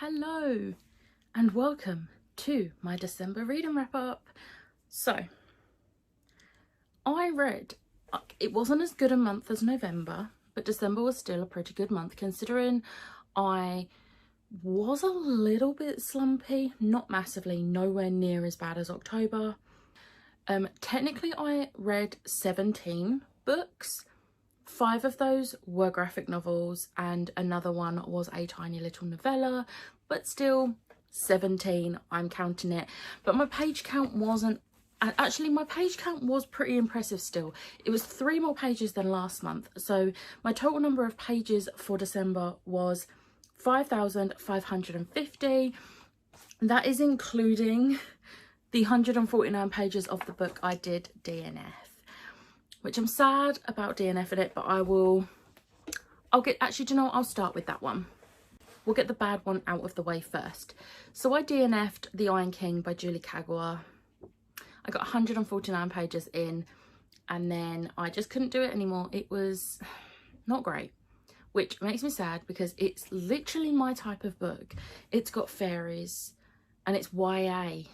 Hello and welcome to my December reading wrap up. So I read, it wasn't as good a month as November, but December was still a pretty good month considering I was a little bit slumpy, not massively, nowhere near as bad as October. Technically I read 17 books. 5 of those were graphic novels and another one was a tiny little novella, but still 17, I'm counting it. But my page count wasn't, actually my page count was pretty impressive still. It was 3 more pages than last month. So my total number of pages for December was 5,550. That is including the 149 pages of the book I did DNF. Which I'm sad about DNFing it, but I'll start with that one. We'll get the bad one out of the way first. So I DNF'd The Iron King by Julie Kagawa. I got 149 pages in and then I just couldn't do it anymore. It was not great, which makes me sad because it's literally my type of book. It's got fairies and it's YA.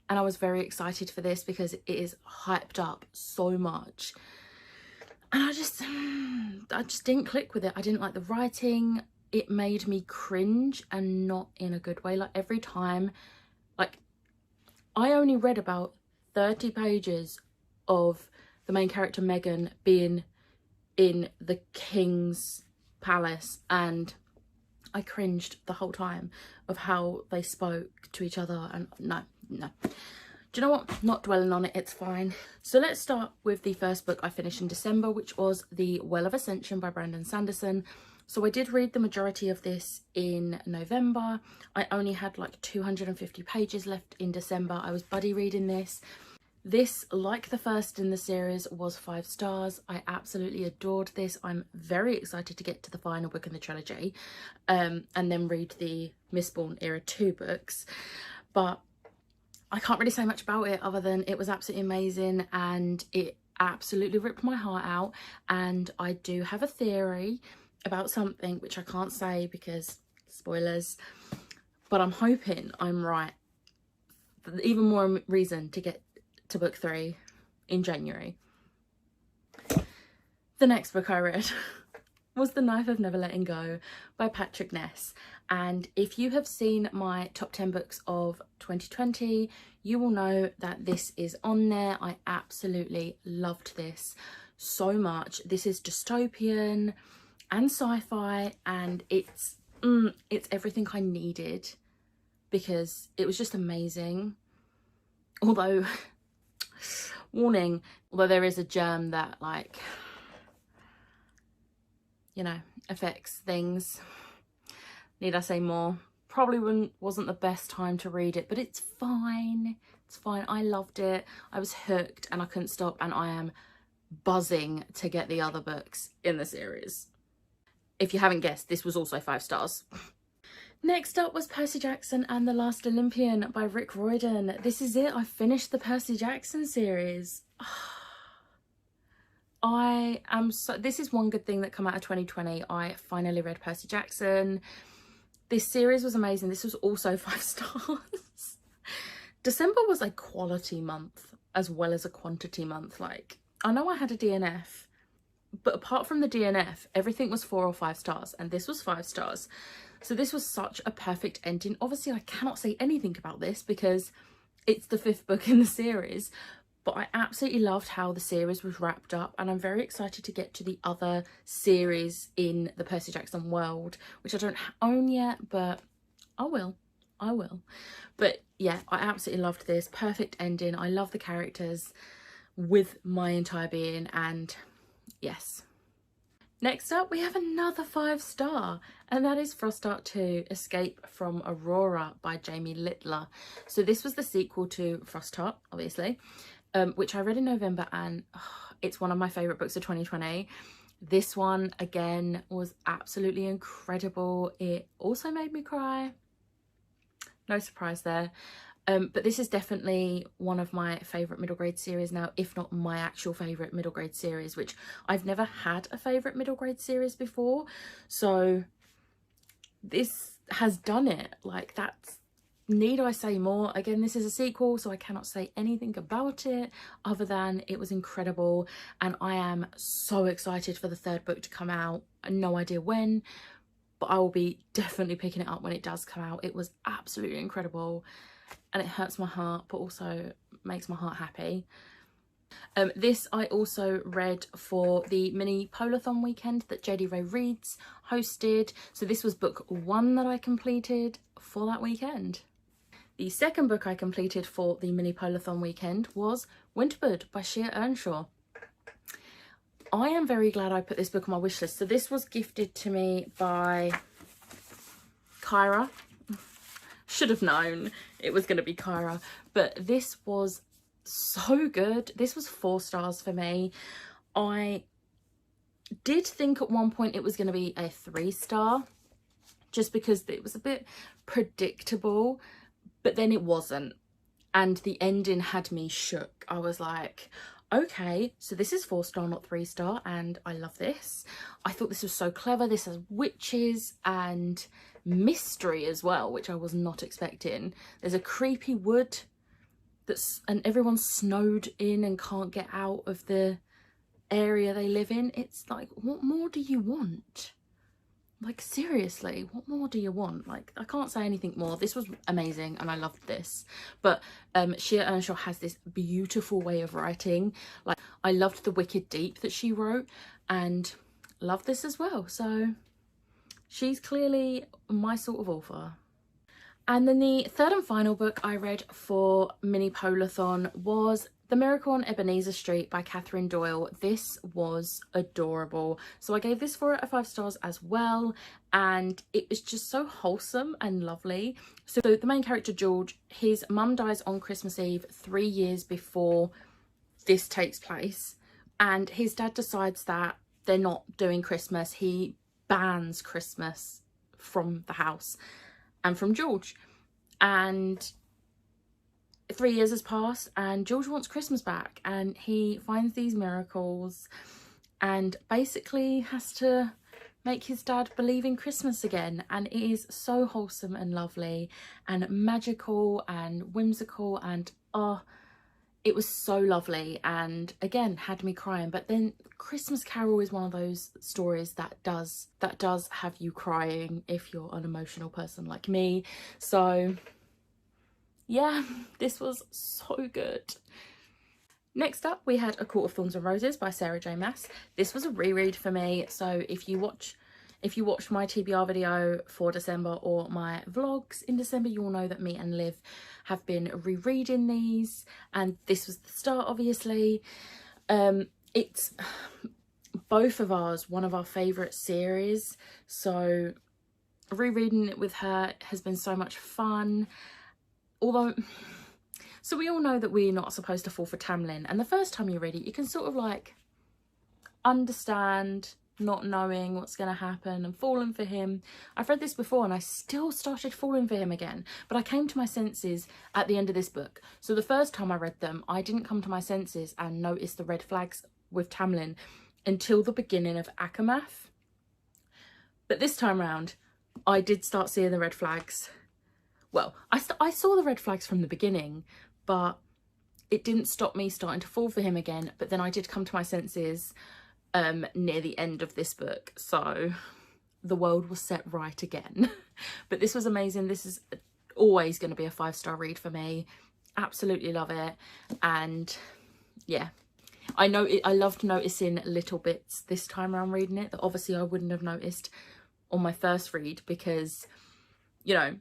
And I was very excited for this because it is hyped up so much. And I just didn't click with it. I didn't like the writing. It made me cringe and not in a good way. Like every time, like I only read about 30 pages of the main character Megan being in the king's palace and I cringed the whole time of how they spoke to each other and no. Do you know what? Not dwelling on it, it's fine. So let's start with the first book I finished in December, which was The Well of Ascension by Brandon Sanderson. So I did read the majority of this in November. I only had like 250 pages left in December. I was buddy reading this. This, like the first in the series, was 5 stars. I absolutely adored this. I'm very excited to get to the final book in the trilogy and then read the Mistborn Era 2 books. But I can't really say much about it other than it was absolutely amazing and it absolutely ripped my heart out. And I do have a theory about something which I can't say because spoilers, but I'm hoping I'm right. Even more reason to get to book 3 in January. The next book I read was The Knife of Never Letting Go by Patrick Ness. And if you have seen my top 10 books of 2020, you will know that this is on there. I absolutely loved this so much. This is dystopian and sci-fi and it's everything I needed because it was just amazing. Although, warning, although there is a germ that like, you know, affects things. Need I say more? Probably wasn't the best time to read it, but it's fine. It's fine. I loved it. I was hooked and I couldn't stop and I am buzzing to get the other books in the series. If you haven't guessed, this was also 5 stars. Next up was Percy Jackson and the Last Olympian by Rick Riordan. This is it. I finished the Percy Jackson series. This is one good thing that came out of 2020. I finally read Percy Jackson. This series was amazing. This was also 5 stars. December was a quality month as well as a quantity month. Like, I know I had a DNF, but apart from the DNF, everything was 4 or 5 stars, and this was 5 stars. So this was such a perfect ending. Obviously, I cannot say anything about this because it's the 5th book in the series, but I absolutely loved how the series was wrapped up and I'm very excited to get to the other series in the Percy Jackson world, which I don't own yet, but I will. But yeah, I absolutely loved this. Perfect ending. I love the characters with my entire being and yes. Next up, we have another 5 star, and that is Frostart 2 Escape from Aurora by Jamie Littler. So this was the sequel to Frostart, obviously, which I read in November, and it's one of my favourite books of 2020. This one, again, was absolutely incredible. It also made me cry. No surprise there. But this is definitely one of my favourite middle grade series now, if not my actual favourite middle grade series, which I've never had a favourite middle grade series before. So this has done it. Like, that's, need I say more? Again, this is a sequel, so I cannot say anything about it other than it was incredible, and I am so excited for the third book to come out. No idea when, but I will be definitely picking it up when it does come out. It was absolutely incredible, and it hurts my heart but also makes my heart happy. This I also read for the mini Polathon weekend that JD Ray Reads hosted. So this was book 1 that I completed for that weekend. The second book I completed for the mini Polathon weekend was Winterbird by Shea Ernshaw. I am very glad I put this book on my wish list. So this was gifted to me by Kyra. Should have known it was going to be Kyra, but this was so good. This was 4 stars for me. I did think at one point it was going to be a 3-star just because it was a bit predictable, but then it wasn't, and the ending had me shook. I was like, okay, so this is 4-star, not 3-star, and I love this. I thought this was so clever. This has witches and mystery as well, which I was not expecting. There's a creepy wood and everyone's snowed in and can't get out of the area they live in. It's like, what more do you want? Like, seriously, what more do you want? Like, I can't say anything more. This was amazing and I loved this. But Shea Ernshaw has this beautiful way of writing. Like, I loved The Wicked Deep that she wrote and loved this as well. So she's clearly my sort of author. And then the third and final book I read for Mini Polathon was The Miracle on Ebenezer Street by Catherine Doyle. This was adorable. So I gave this 4 out of 5 stars as well. And it was just so wholesome and lovely. So the main character, George, his mum dies on Christmas Eve 3 years before this takes place. And his dad decides that they're not doing Christmas. He bans Christmas from the house and from George, and 3 years has passed and George wants Christmas back, and he finds these miracles and basically has to make his dad believe in Christmas again. And it is so wholesome and lovely and magical and whimsical, and it was so lovely, and again had me crying. But then Christmas Carol is one of those stories that does have you crying if you're an emotional person like me. So yeah, this was so good. Next up we had A Court of Thorns and Roses by Sarah J Maas. This was a reread for me, so if you watched my TBR video for December or my vlogs in December, you'll know that me and Liv have been rereading these, and this was the start, obviously. It's both of ours, one of our favourite series, so rereading it with her has been so much fun. Although, so we all know that we're not supposed to fall for Tamlin, and the first time you read it you can sort of like understand not knowing what's going to happen and falling for him. I've read this before and I still started falling for him again, but I came to my senses at the end of this book. So the first time I read them I didn't come to my senses and notice the red flags with Tamlin until the beginning of Akamath, but this time round I did start seeing the red flags. Well, I saw the red flags from the beginning, but it didn't stop me starting to fall for him again. But then I did come to my senses near the end of this book, so the world was set right again. But this was amazing. This is always going to be a 5-star read for me. Absolutely love it. And yeah, I know I loved noticing little bits this time around reading it that obviously I wouldn't have noticed on my first read, because, you know,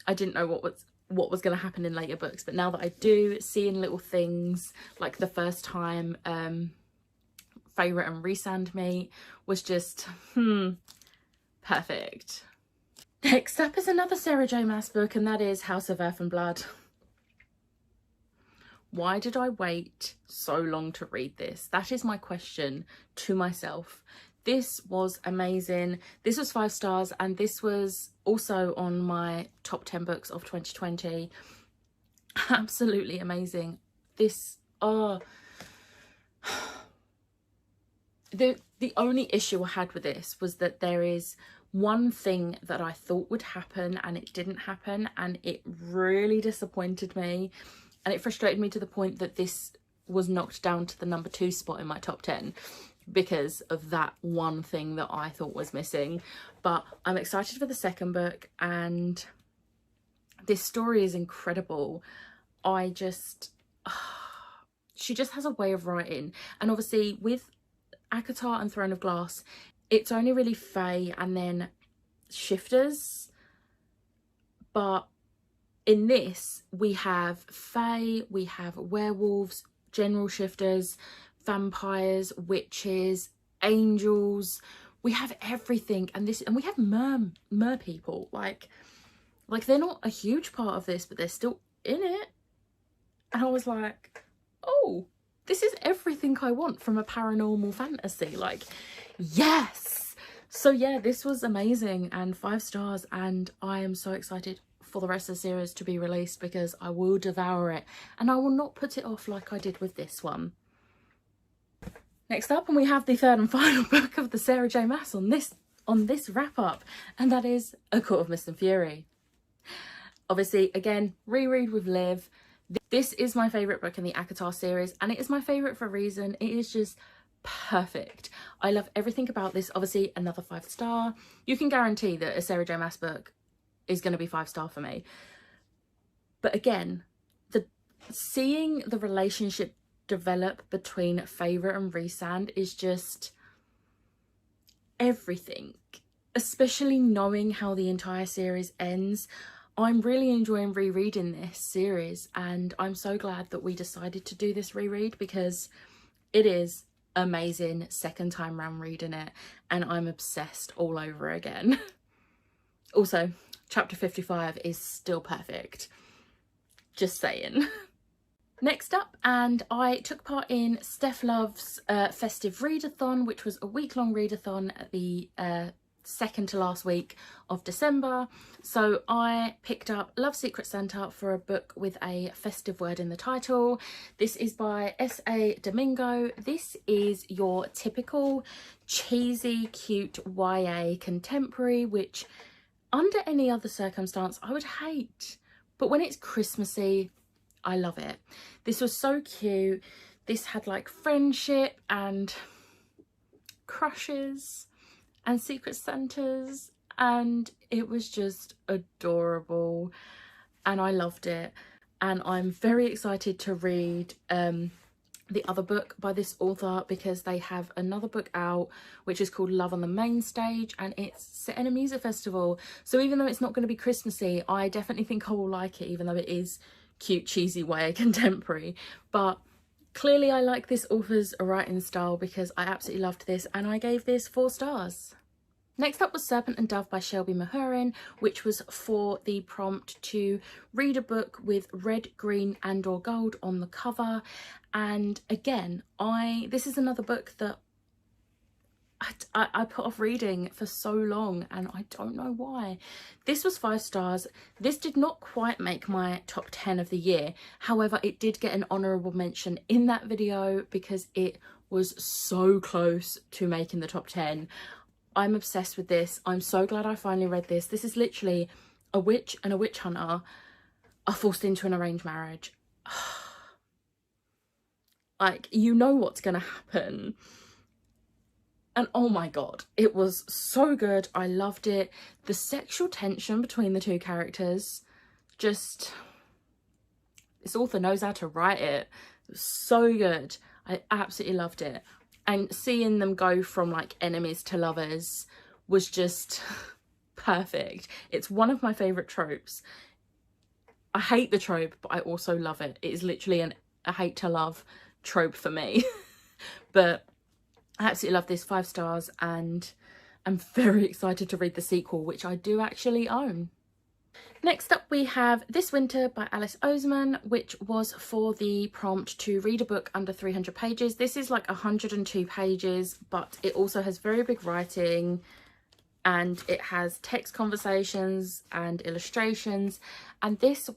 I didn't know what was going to happen in later books. But now that I do, seeing little things like the first time Feyre and Rhysand meet was just perfect. Next up is another Sarah J Maas book, and that is House of Earth and Blood. Why did I wait so long to read this? That is my question to myself. This was amazing. This was 5 stars, and this was also on my top 10 books of 2020. Absolutely amazing. This, the only issue I had with this was that there is one thing that I thought would happen and it didn't happen, and it really disappointed me, and it frustrated me to the point that this was knocked down to the number 2 spot in my top 10 because of that one thing that I thought was missing. But I'm excited for the second book, and this story is incredible. She just has a way of writing, and obviously with ACOTAR and Throne of Glass, it's only really Fae and then shifters, but in this we have Fae, we have werewolves, general shifters, vampires, witches, angels, we have everything. And we have mer people, like they're not a huge part of this, but they're still in it. And I was like, oh, this is everything I want from a paranormal fantasy, like, yes. So yeah, this was amazing and 5 stars, and I am so excited for the rest of the series to be released because I will devour it and I will not put it off like I did with this one. Next up, and we have the third and final book of the Sarah J Maas on this wrap up, and that is A Court of Mist and Fury. Obviously, again, reread with Liv. This is my favourite book in the ACOTAR series, and it is my favourite for a reason. It is just perfect. I love everything about this. Obviously, another 5 star. You can guarantee that a Sarah J Maas book is going to be 5 star for me. But again, seeing the relationship develop between Feyre and Rhysand is just everything, especially knowing how the entire series ends. I'm really enjoying rereading this series, and I'm so glad that we decided to do this reread because it is amazing second time round reading it, and I'm obsessed all over again. Also, chapter 55 is still perfect. Just saying. Next up, and I took part in Steph Love's festive readathon, which was a week-long readathon at the second to last week of December. So I picked up Love Secret Santa for a book with a festive word in the title. This is by S.A. Domingo. This is your typical cheesy, cute YA contemporary, which under any other circumstance I would hate. But when it's Christmassy, I love it. This was so cute. This had like friendship and crushes and secret Santas, and it was just adorable and I loved it. And I'm very excited to read the other book by this author, because they have another book out which is called Love on the Main Stage, and it's set in a music festival. So even though it's not going to be Christmassy, I definitely think I will like it, even though it is cute, cheesy YA contemporary. But clearly I like this author's writing style because I absolutely loved this, and I gave this 4 stars. Next up was Serpent and Dove by Shelby Mahurin, which was for the prompt to read a book with red, green and or gold on the cover. And again, this is another book that I put off reading for so long, and I don't know why. This was 5 stars. This did not quite make my top 10 of the year. However, it did get an honourable mention in that video because it was so close to making the top 10. I'm obsessed with this. I'm so glad I finally read this. This is literally a witch and a witch hunter are forced into an arranged marriage. Like, you know what's gonna happen. And oh my god, it was so good. I loved it. The sexual tension between the 2 characters, just, this author knows how to write it. It was so good. I absolutely loved it. And seeing them go from like enemies to lovers was just perfect. It's one of my favourite tropes. I hate the trope, but I also love it. It is literally a hate to love trope for me. But I absolutely love this, 5 stars, and I'm very excited to read the sequel, which I do actually own. Next up we have This Winter by Alice Oseman, which was for the prompt to read a book under 300 pages. This is like 102 pages, but it also has very big writing, and it has text conversations and illustrations. And this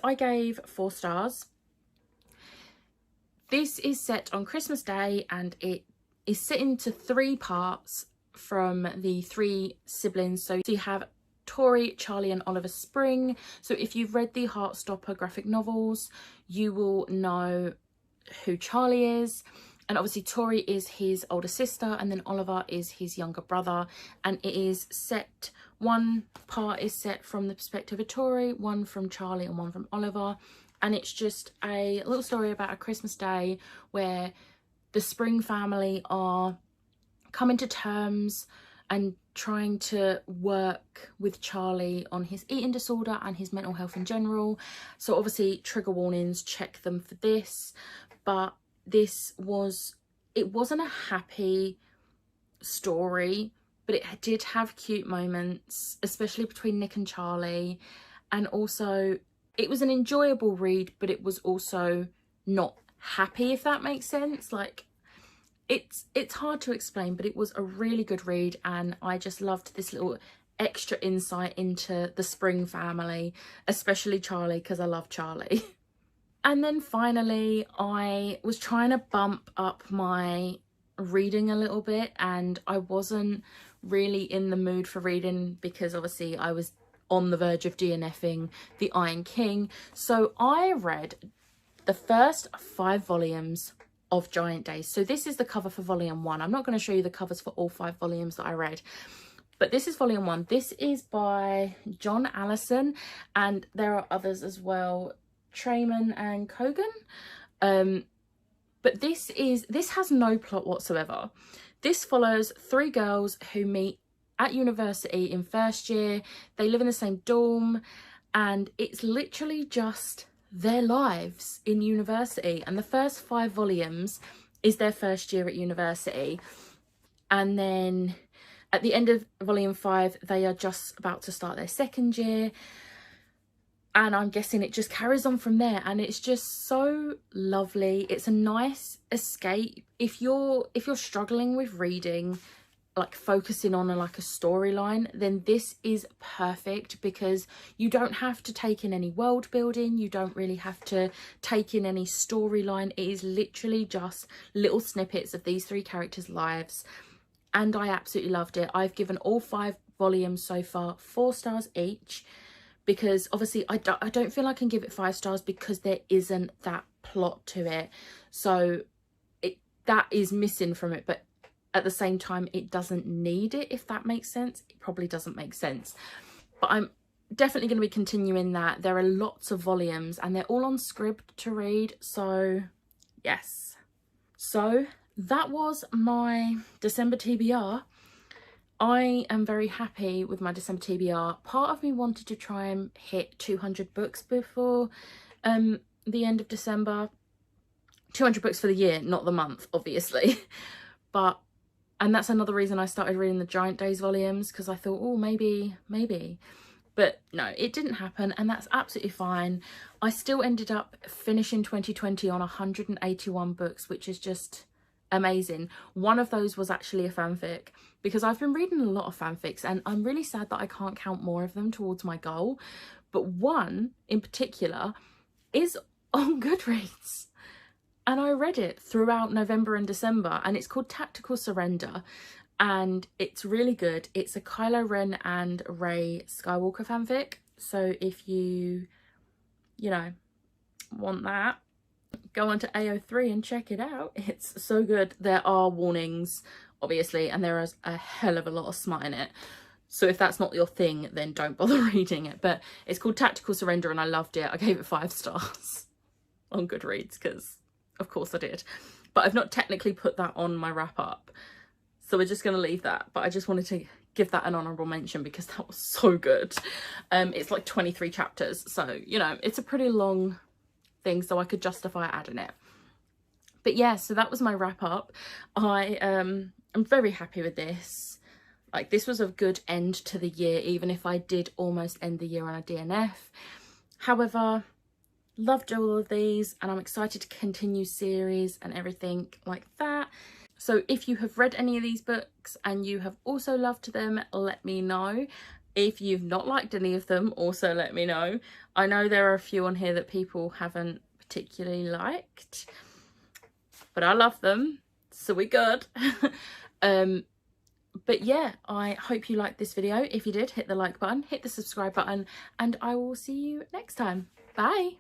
I gave 4 stars. This is set on Christmas Day, and it is set into 3 parts from the 3 siblings. So you have Tori, Charlie and Oliver Spring. So if you've read the Heartstopper graphic novels, you will know who Charlie is. And obviously Tori is his older sister, and then Oliver is his younger brother. And it is set, one part is set from the perspective of Tori, one from Charlie and one from Oliver. And it's just a little story about a Christmas day where the Spring family are coming to terms and trying to work with Charlie on his eating disorder and his mental health in general. So obviously trigger warnings, check them for this. But it wasn't a happy story, but it did have cute moments, especially between Nick and Charlie. And also it was an enjoyable read, but it was also not happy, if that makes sense. Like, it's hard to explain, but it was a really good read, and I just loved this little extra insight into the Spring family, especially Charlie, because I love Charlie. And then finally, I was trying to bump up my reading a little bit, and I wasn't really in the mood for reading because obviously I was on the verge of DNFing The Iron King. So I read the first 5 volumes of Giant Days. So this is the cover for volume 1. I'm not going to show you the covers for all 5 volumes that I read, but this is volume 1. This is by John Allison, and there are others as well, Trayman and Kogan. But this has no plot whatsoever. This follows 3 girls who meet at university in first year. They live in the same dorm, and it's literally just their lives in university. And the first 5 volumes is their first year at university, and then at the end of volume 5 they are just about to start their second year, and I'm guessing it just carries on from there. And it's just so lovely. It's a nice escape if you're struggling with reading, like focusing on a storyline, then this is perfect, because you don't have to take in any world building, you don't really have to take in any storyline. It is literally just little snippets of these 3 characters' lives, and I absolutely loved it. I've given all 5 volumes so far 4 stars each, because obviously I don't feel I can give it 5 stars because there isn't that plot to it, so that is missing from it. But at the same time, it doesn't need it, if that makes sense. It probably doesn't make sense, but I'm definitely going to be continuing that. There are lots of volumes and they're all on Scribd to read, so yes. So that was my December TBR. I am very happy with my December TBR. Part of me wanted to try and hit 200 books before the end of December. 200 books for the year, not the month, obviously. And that's another reason I started reading the Giant Days volumes, because I thought, oh, maybe. But no, it didn't happen, and that's absolutely fine. I still ended up finishing 2020 on 181 books, which is just amazing. One of those was actually a fanfic, because I've been reading a lot of fanfics, and I'm really sad that I can't count more of them towards my goal. But one in particular is on Goodreads. And I read it throughout November and December, and it's called Tactical Surrender, and it's really good. It's a Kylo Ren and Rey Skywalker fanfic. So if you want that, go onto AO3 and check it out. It's so good. There are warnings, obviously, and there is a hell of a lot of smut in it. So if that's not your thing, then don't bother reading it. But it's called Tactical Surrender, and I loved it. I gave it 5 stars on Goodreads, because of course I did, but I've not technically put that on my wrap up, so we're just going to leave that. But I just wanted to give that an honourable mention because that was so good. It's like 23 chapters, so it's a pretty long thing, so I could justify adding it. But yeah, so that was my wrap up. I'm very happy with this. Like, this was a good end to the year, even if I did almost end the year on a DNF. However, loved all of these, and I'm excited to continue series and everything like that. So if you have read any of these books and you have also loved them, let me know. If you've not liked any of them, also let me know. I know there are a few on here that people haven't particularly liked, but I love them, so we're good. But yeah, I hope you liked this video. If you did, hit the like button, hit the subscribe button, and I will see you next time. Bye.